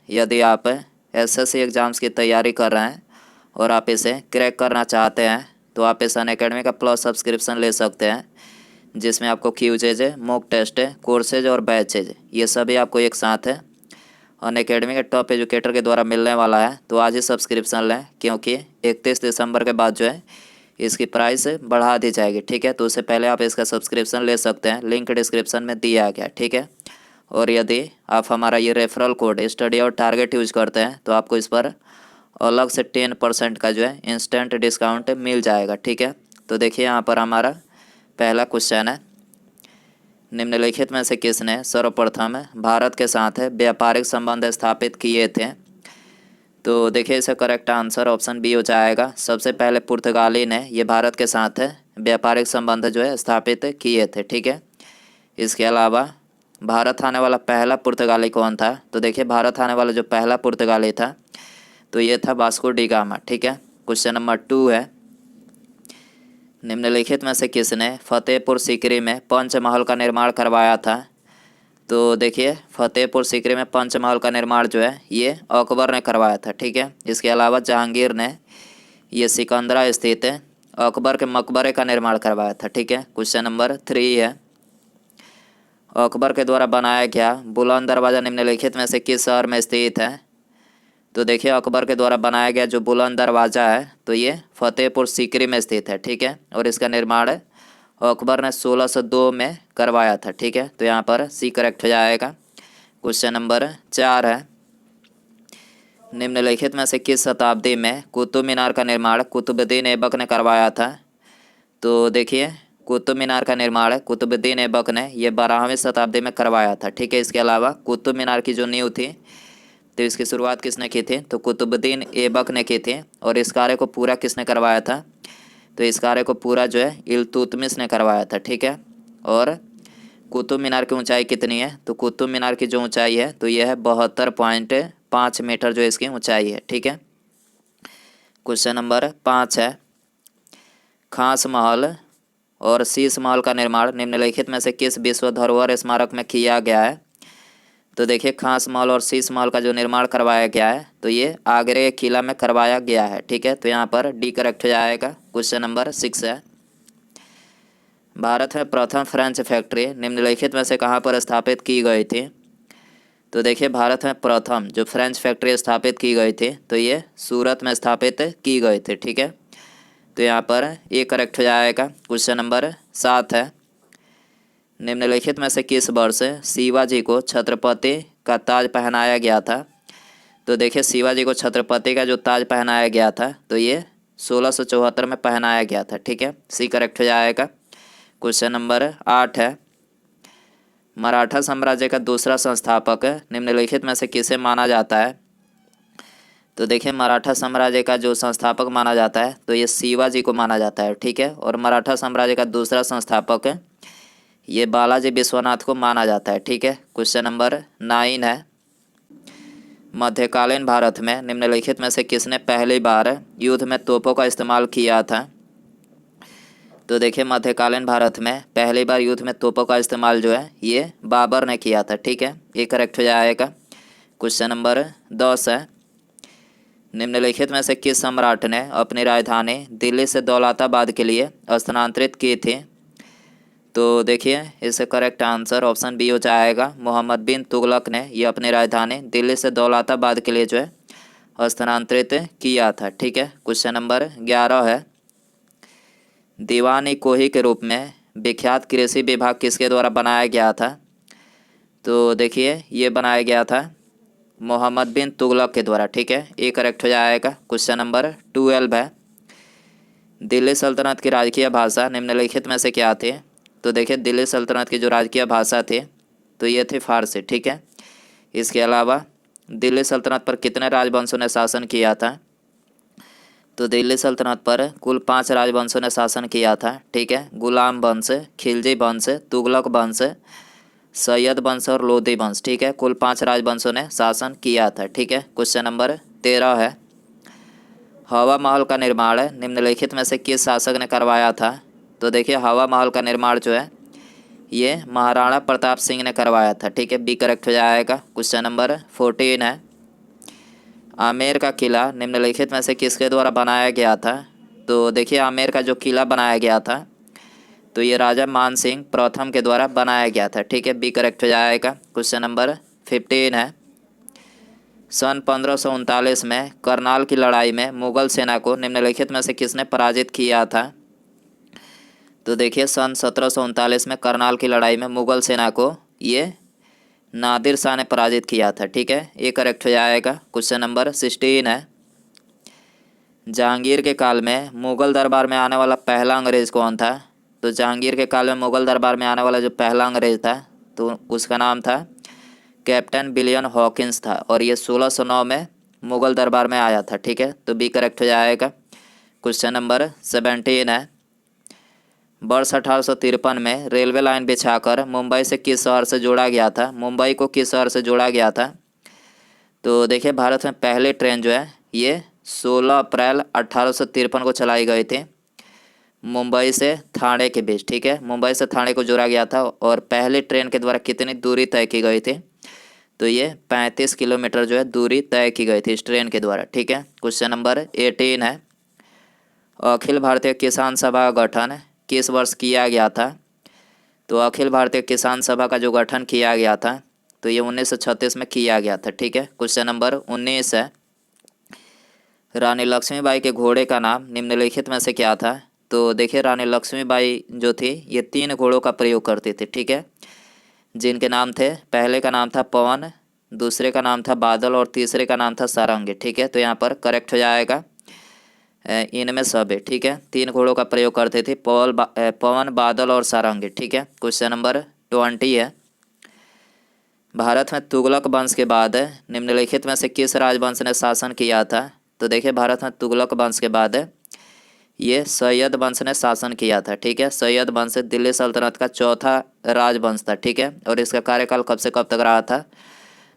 यदि आप SSC exams की तैयारी कर रहे हैं और आप इसे क्रैक करना चाहते हैं तो आप इस अनअकैडमी का प्लस सब्सक्रिप्शन ले सकते हैं, जिसमें आपको क्यूजेज, मॉक टेस्ट, कोर्सेज और बैचेज ये सभी आपको एक साथ है अनअकैडमी के टॉप एजुकेटर के द्वारा मिलने वाला है। तो आज ही सब्सक्रिप्शन लें, क्योंकि 31 दिसंबर के बाद जो है इसकी प्राइस बढ़ा दी जाएगी। ठीक है, तो उससे पहले आप इसका सब्सक्रिप्शन ले सकते हैं, लिंक डिस्क्रिप्शन में दिया गया। ठीक है, और यदि आप हमारा ये रेफरल कोड स्टडी और टारगेट यूज करते हैं तो आपको इस पर अलग से 10% का जो है इंस्टेंट डिस्काउंट मिल जाएगा। ठीक है, तो देखिए यहाँ पर हमारा पहला क्वेश्चन है, निम्नलिखित में से किसने सर्वप्रथम भारत के साथ व्यापारिक संबंध स्थापित किए थे। तो देखिए इसका करेक्ट आंसर ऑप्शन बी हो जाएगा। सबसे पहले पुर्तगाली ने ये भारत के साथ व्यापारिक संबंध जो है स्थापित किए थे। ठीक है, इसके अलावा भारत आने वाला पहला पुर्तगाली कौन था। तो देखिए भारत आने वाला जो पहला पुर्तगाली था तो ये था वास्को डी गामा। ठीक है, क्वेश्चन नंबर 2 है, निम्नलिखित में से किसने फतेहपुर सीकरी में पंचमहल का निर्माण करवाया था। तो देखिए फतेहपुर सीकरी में पंचमहल का निर्माण जो है ये अकबर ने करवाया था। ठीक है, इसके अलावा जहांगीर ने ये सिकंदरा स्थित अकबर के मकबरे का निर्माण करवाया था। ठीक है, क्वेश्चन नंबर 3 है, अकबर के द्वारा बनाया गया बुलंद दरवाज़ा निम्नलिखित में से किस शहर में स्थित है। तो देखिए अकबर के द्वारा बनाया गया जो बुलंद दरवाज़ा है तो ये फतेहपुर सीकरी में स्थित है। ठीक है, और इसका निर्माण अकबर ने 1602 में करवाया था। ठीक है, तो यहाँ पर सी करेक्ट हो जाएगा। क्वेश्चन नंबर 4 है, निम्नलिखित में से किस शताब्दी में कुतुब मीनार का निर्माण कुतुबुद्दीन ऐबक ने करवाया था। तो देखिए कुतुब मीनार का निर्माण कुतुबुद्दीन ऐबक ने ये 12वीं शताब्दी में करवाया था। ठीक है, इसके अलावा कुतुब मीनार की जो नींव थी तो इसकी शुरुआत किसने की थी। तो कुतुबुद्दीन ऐबक ने की थी। और इस कार्य को पूरा किसने करवाया था। तो इस कार्य को पूरा जो है इल्तुतमिश ने करवाया था। ठीक है, और कुतुब मीनार की ऊंचाई कितनी है। तो कुतुब मीनार की जो ऊंचाई है तो यह है 72.5 मीटर जो इसकी ऊंचाई है। ठीक है, क्वेश्चन नंबर 5 है, खास महल और शीश महल का निर्माण निम्नलिखित में से किस विश्व धरोहर स्मारक में किया गया है। तो देखिए खास महल और शीश महल का जो निर्माण करवाया गया है तो ये आगरे के किला में करवाया गया है। ठीक है, तो यहाँ पर डी करेक्ट हो जाएगा। क्वेश्चन नंबर 6 है, भारत में प्रथम फ्रेंच फैक्ट्री निम्नलिखित में से कहाँ पर स्थापित की गई थी। तो देखिए भारत में प्रथम जो फ्रेंच फैक्ट्री स्थापित की गई थी तो ये सूरत में स्थापित की गई थी। ठीक है, तो यहाँ पर ए करेक्ट हो जाएगा। क्वेश्चन नंबर 7 है, निम्नलिखित में से किस वर्ष शिवाजी को छत्रपति का ताज पहनाया गया था। तो देखिए शिवाजी को छत्रपति का जो ताज पहनाया गया था तो ये 1674 में पहनाया गया था। ठीक है, सी करेक्ट हो जाएगा। क्वेश्चन नंबर 8 है, मराठा साम्राज्य का दूसरा संस्थापक निम्नलिखित में से किसे माना जाता है। तो देखिए मराठा साम्राज्य का जो संस्थापक माना जाता है तो ये शिवाजी को माना जाता है। ठीक है, और मराठा साम्राज्य का दूसरा संस्थापक ये बालाजी विश्वनाथ को माना जाता है। ठीक है, क्वेश्चन नंबर 9 है, मध्यकालीन भारत में निम्नलिखित में से किसने पहली बार युद्ध में तोपों का इस्तेमाल किया था। तो देखिए मध्यकालीन भारत में पहली बार युद्ध में तोपों का इस्तेमाल जो है ये बाबर ने किया था। ठीक है, ये करेक्ट हो जाएगा। क्वेश्चन नंबर 10 है, निम्नलिखित में से किस सम्राट ने अपनी राजधानी दिल्ली से दौलताबाद के लिए स्थानांतरित की थी। तो देखिए इससे करेक्ट आंसर ऑप्शन बी हो जाएगा। मोहम्मद बिन तुगलक ने यह अपनी राजधानी दिल्ली से दौलताबाद के लिए जो है स्थानांतरित किया था। ठीक है, क्वेश्चन नंबर 11 है, दीवान-ए कोही के रूप में विख्यात कृषि विभाग किसके द्वारा बनाया गया था। तो देखिए ये बनाया गया था मोहम्मद बिन तुगलक के द्वारा। ठीक है, ये करेक्ट हो जाएगा। क्वेश्चन नंबर 12 है, दिल्ली सल्तनत की राजकीय भाषा निम्नलिखित में से क्या थी। तो देखिए दिल्ली सल्तनत की जो राजकीय भाषा थी तो ये थी फारसी। ठीक है, इसके अलावा दिल्ली सल्तनत पर कितने राजवंशों ने शासन किया था। तो दिल्ली सल्तनत पर कुल 5 राजवंशों ने शासन किया था। ठीक है, गुलाम वंश, खिलजी वंश, तुगलक वंश, सैयद वंश और लोधी वंश। ठीक है, कुल 5 राजवंशों ने शासन किया था। ठीक है, क्वेश्चन नंबर 13 है, हवा महल का निर्माण निम्नलिखित में से किस शासक ने करवाया था। तो देखिए हवा महल का निर्माण जो है ये महाराणा प्रताप सिंह ने करवाया था। ठीक है, बी करेक्ट हो जाएगा। क्वेश्चन नंबर 14 है, आमेर का किला निम्नलिखित में से किसके द्वारा बनाया गया था? तो देखिए आमेर का जो किला बनाया गया था तो ये राजा मान सिंह प्रथम के द्वारा बनाया गया था। ठीक है, बी करेक्ट हो जाएगा। क्वेश्चन नंबर 15 है, सन 1539 में करनाल की लड़ाई में मुगल सेना को निम्नलिखित में से किसने पराजित किया था? तो देखिए सन 1739 में करनाल की लड़ाई में मुगल सेना को ये नादिर शाह ने पराजित किया था। ठीक है, ये करेक्ट हो जाएगा। क्वेश्चन नंबर 16 है, जहांगीर के काल में मुगल दरबार में आने वाला पहला अंग्रेज कौन था? तो जहांगीर के काल में मुगल दरबार में आने वाला जो पहला अंग्रेज था तो उसका नाम था कैप्टन विलियम हॉकिंस था, और ये 1609 में मुगल दरबार में आया था। ठीक है, तो बी करेक्ट हो जाएगा। क्वेश्चन नंबर 17 है, वर्ष 1853 में रेलवे लाइन बिछाकर मुंबई से किस शहर से जोड़ा गया था? मुंबई को किस शहर से जोड़ा गया था? तो देखिए भारत में पहली ट्रेन जो है ये 16 अप्रैल 1853 को चलाई गई थी मुंबई से ठाणे के बीच। ठीक है, मुंबई से ठाणे को जोड़ा गया था, और पहली ट्रेन के द्वारा कितनी दूरी तय की गई थी? तो ये 35 किलोमीटर जो है दूरी तय की गई थी इस ट्रेन के द्वारा। ठीक है, क्वेश्चन नंबर 18 है, अखिल भारतीय किसान सभा का गठन किस वर्ष किया गया था? तो अखिल भारतीय किसान सभा का जो गठन किया गया था तो ये 1936 में किया गया था। ठीक है, क्वेश्चन नंबर 19 है, रानी लक्ष्मीबाई के घोड़े का नाम निम्नलिखित में से क्या था? तो देखिए रानी लक्ष्मीबाई जो थी ये 3 घोड़ों का प्रयोग करती थी। ठीक है, जिनके नाम थे, पहले का नाम था पवन, दूसरे का नाम था बादल और तीसरे का नाम था सारंगी। ठीक है, तो यहाँ पर करेक्ट हो जाएगा इनमें सब है। ठीक है, 3 घोड़ों का प्रयोग करते थे, पवन, बादल और सारंगी। ठीक है, क्वेश्चन नंबर 20 है, भारत में तुगलक वंश के बाद निम्नलिखित में से किस राजवंश ने शासन किया था? तो देखिए भारत में तुगलक वंश के बाद ये सैयद वंश ने शासन किया था। ठीक है, सैयद वंश दिल्ली सल्तनत का चौथा राजवंश था। ठीक है, और इसका कार्यकाल कब से कब तक रहा था?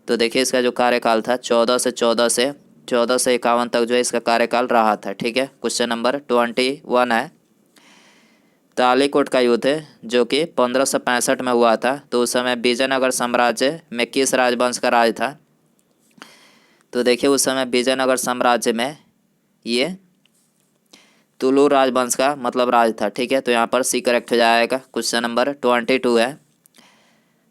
तो देखिए इसका जो कार्यकाल था 1451 तक जो है इसका कार्यकाल रहा था। ठीक है, क्वेश्चन नंबर 21 है, तालीकोट का युद्ध जो कि 1565 में हुआ था तो उस समय विजयनगर साम्राज्य में किस राजवंश का राज था? तो देखिए उस समय विजयनगर साम्राज्य में ये तुलु राजवंश का मतलब राज था। ठीक है, तो यहाँ पर सी करेक्ट हो जाएगा। क्वेश्चन नंबर 22 है,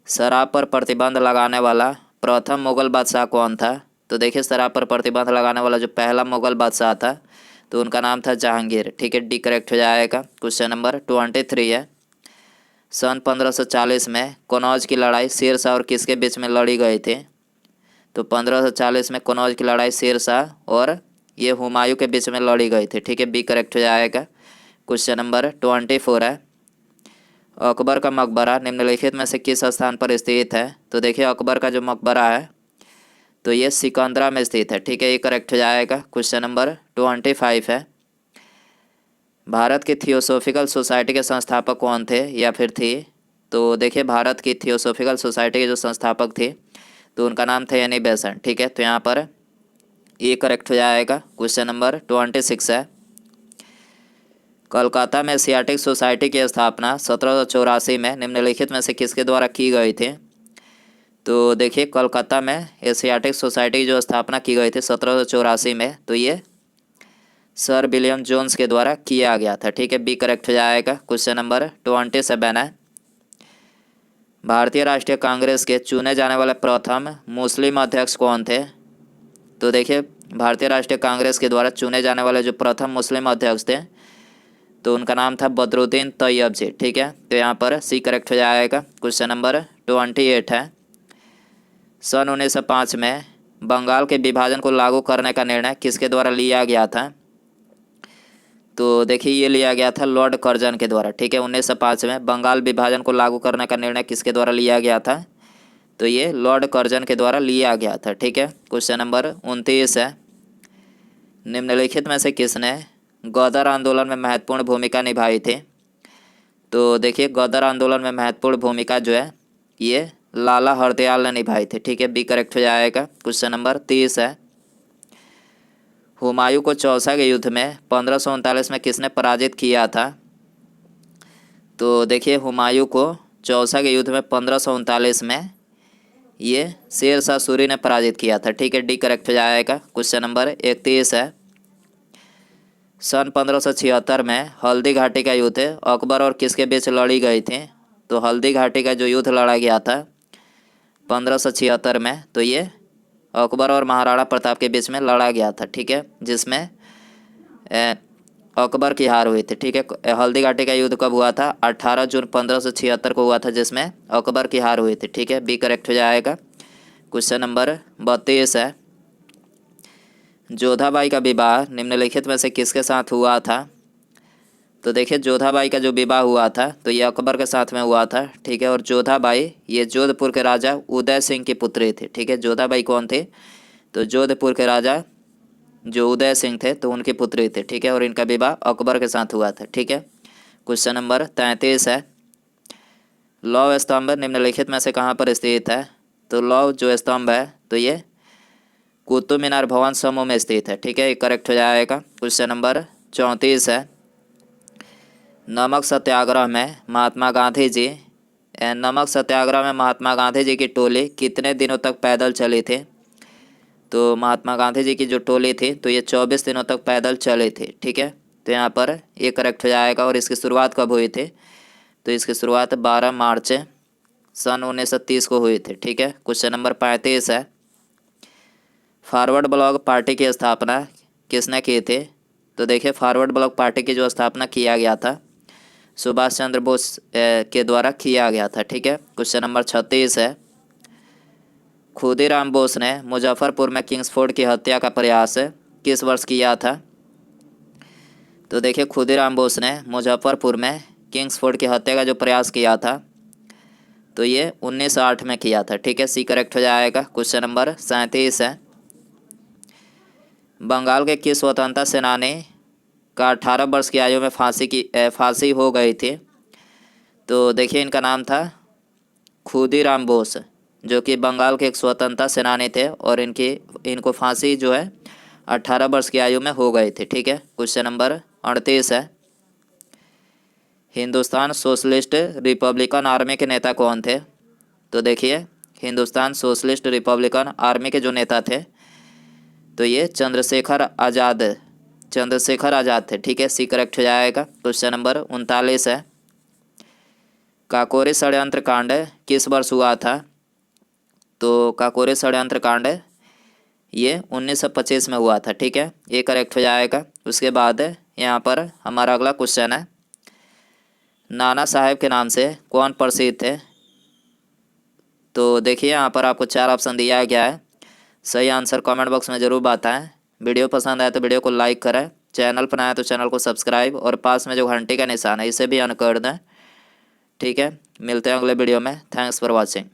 शराब पर प्रतिबंध लगाने वाला प्रथम मुगल बादशाह कौन था? तो देखिए शराब पर प्रतिबंध लगाने वाला जो पहला मुगल बादशाह था तो उनका नाम था जहांगीर। ठीक है, डी करेक्ट हो जाएगा। क्वेश्चन नंबर 23 है, सन 1540 में कनौज की लड़ाई शेरशाह और किसके बीच में लड़ी गई थी? तो 1540 में कनौज की लड़ाई शेरशाह और ये हुमायूं के बीच में लड़ी गई थी। ठीक है, बी करेक्ट हो जाएगा। क्वेश्चन नंबर 24 है, अकबर का मकबरा निम्नलिखित में से किस स्थान पर स्थित है? तो देखिए अकबर का जो मकबरा है तो ये सिकंदरा में स्थित है। ठीक है, ये करेक्ट हो जाएगा। क्वेश्चन नंबर 25 है, भारत की थियोसॉफिकल सोसाइटी के संस्थापक कौन थे या फिर थी? तो देखिए भारत की थियोसॉफिकल सोसाइटी के जो संस्थापक थे तो उनका नाम था एनी बेसेंट। ठीक है, तो यहाँ पर ये करेक्ट हो जाएगा। क्वेश्चन नंबर 26 है, कोलकाता में एशियाटिक सोसाइटी की स्थापना 1784 में निम्नलिखित में से किसके द्वारा की गई थी? तो देखिए कोलकाता में एशियाटिक सोसाइटी की जो स्थापना की गई थी 1784 में तो ये सर विलियम जोन्स के द्वारा किया गया था। ठीक है, बी करेक्ट हो जाएगा। क्वेश्चन नंबर 27 है, भारतीय राष्ट्रीय कांग्रेस के चुने जाने वाले प्रथम मुस्लिम अध्यक्ष कौन थे? तो देखिए भारतीय राष्ट्रीय कांग्रेस के द्वारा चुने जाने वाले जो प्रथम मुस्लिम अध्यक्ष थे तो उनका नाम था बदरुद्दीन तैयब जी। ठीक है, तो यहाँ पर सी करेक्ट हो जाएगा। क्वेश्चन नंबर 28 है, सन 1905 में बंगाल के विभाजन को लागू करने का निर्णय किसके द्वारा लिया गया था? तो देखिए ये लिया गया था लॉर्ड कर्जन के द्वारा। ठीक है, 1905 में बंगाल विभाजन को लागू करने का निर्णय किसके द्वारा लिया गया था? तो ये लॉर्ड कर्जन के द्वारा लिया गया था। ठीक है, क्वेश्चन नंबर 29 है, निम्नलिखित में से किसने गदर आंदोलन में महत्वपूर्ण भूमिका निभाई थी? तो देखिए गदर आंदोलन में महत्वपूर्ण भूमिका जो है ये लाला हरदयाल ने निभाई थी। ठीक है, बी करेक्ट हो जाएगा। क्वेश्चन नंबर 30 है, हुमायूं को चौसा के युद्ध में 1539 में किसने पराजित किया था? तो देखिए हुमायूं को चौसा के युद्ध में 1539 में ये शेर शाह सूरी ने पराजित किया था। ठीक है, डी करेक्ट हो जाएगा। क्वेश्चन नंबर 31 है, सन 1576 में हल्दी घाटी का युद्ध अकबर और किसके बीच लड़ी गई थी? तो हल्दी घाटी का जो युद्ध लड़ा गया था 1576 में, तो ये अकबर और महाराणा प्रताप के बीच में लड़ा गया था। ठीक है, जिसमें अकबर की हार हुई थी। ठीक है, हल्दी घाटी का युद्ध कब हुआ था? 18 जून 1576 को हुआ था, जिसमें अकबर की हार हुई थी। ठीक है, बी करेक्ट हो जाएगा। क्वेश्चन नंबर 32 है, जोधाबाई का विवाह निम्नलिखित में से किसके साथ हुआ था? तो देखिए, जोधाबाई का जो विवाह हुआ था तो ये अकबर के साथ में हुआ था। ठीक है, और जोधाबाई ये जोधपुर के राजा उदय सिंह की पुत्री थी। ठीक है, जोधाबाई कौन थे? तो जोधपुर के राजा जो उदय सिंह थे तो उनकी पुत्री थी। ठीक है, और इनका विवाह अकबर के साथ हुआ था। ठीक है, क्वेश्चन नंबर 33 है, लौह स्तंभ निम्नलिखित में से कहाँ पर स्थित है? तो लौह जो स्तंभ है तो ये कुतुब मीनार भवन समूह में स्थित है। ठीक है, ये करेक्ट हो जाएगा। क्वेश्चन नंबर 34 है, नमक सत्याग्रह में महात्मा गांधी जी की टोली कितने दिनों तक पैदल चली थी? तो महात्मा गांधी जी की जो टोली थी तो ये 24 दिनों तक पैदल चली थी। ठीक है, तो यहाँ पर ये करेक्ट हो जाएगा। और इसकी शुरुआत कब हुई थी? तो इसकी शुरुआत 12 मार्च सन 1930 को हुई थी। ठीक है, क्वेश्चन नंबर 35 है, फॉरवर्ड ब्लॉक पार्टी की स्थापना किसने की थी? तो देखिए, फॉरवर्ड ब्लॉक पार्टी की जो स्थापना किया गया था सुभाष चंद्र बोस के द्वारा किया गया था। ठीक है, क्वेश्चन नंबर 36 है, खुदीराम बोस ने मुजफ्फरपुर में किंग्सफोर्ड की हत्या का प्रयास किस वर्ष किया था? तो देखिए, खुदीराम बोस ने मुजफ्फरपुर में किंग्सफोर्ड की हत्या का जो प्रयास किया था तो ये 1908 में किया था। ठीक है, सी करेक्ट हो जाएगा। क्वेश्चन नंबर 37 है, बंगाल के किस स्वतंत्रता सेनानी का 18 वर्ष की आयु में फांसी हो गई थी? तो देखिए, इनका नाम था खुदीराम बोस, जो कि बंगाल के एक स्वतंत्रता सेनानी थे और इनको फांसी जो है 18 वर्ष की आयु में हो गई थी। ठीक है, क्वेश्चन नंबर 38 है, हिंदुस्तान सोशलिस्ट रिपब्लिकन आर्मी के नेता कौन थे? तो देखिए, हिंदुस्तान सोशलिस्ट रिपब्लिकन आर्मी के जो नेता थे तो ये चंद्रशेखर आज़ाद थे। ठीक है, सी करेक्ट हो जाएगा। क्वेश्चन नंबर 39 है, काकोरी षड्यंत्र कांड किस वर्ष हुआ था? तो काकोरी षड्यंत्र कांड ये 1925 में हुआ था। ठीक है, ये करेक्ट हो जाएगा। उसके बाद यहाँ पर हमारा अगला क्वेश्चन है, नाना साहेब के नाम से कौन प्रसिद्ध थे? तो देखिए, यहाँ पर आपको 4 ऑप्शन दिया गया है। सही आंसर कमेंट बॉक्स में ज़रूर बताएं। वीडियो पसंद आए तो वीडियो को लाइक करें, चैनल पर आए तो चैनल को सब्सक्राइब और पास में जो घंटी का निशान है इसे भी ऑन कर दें। ठीक है, मिलते हैं अगले वीडियो में। Thanks for watching.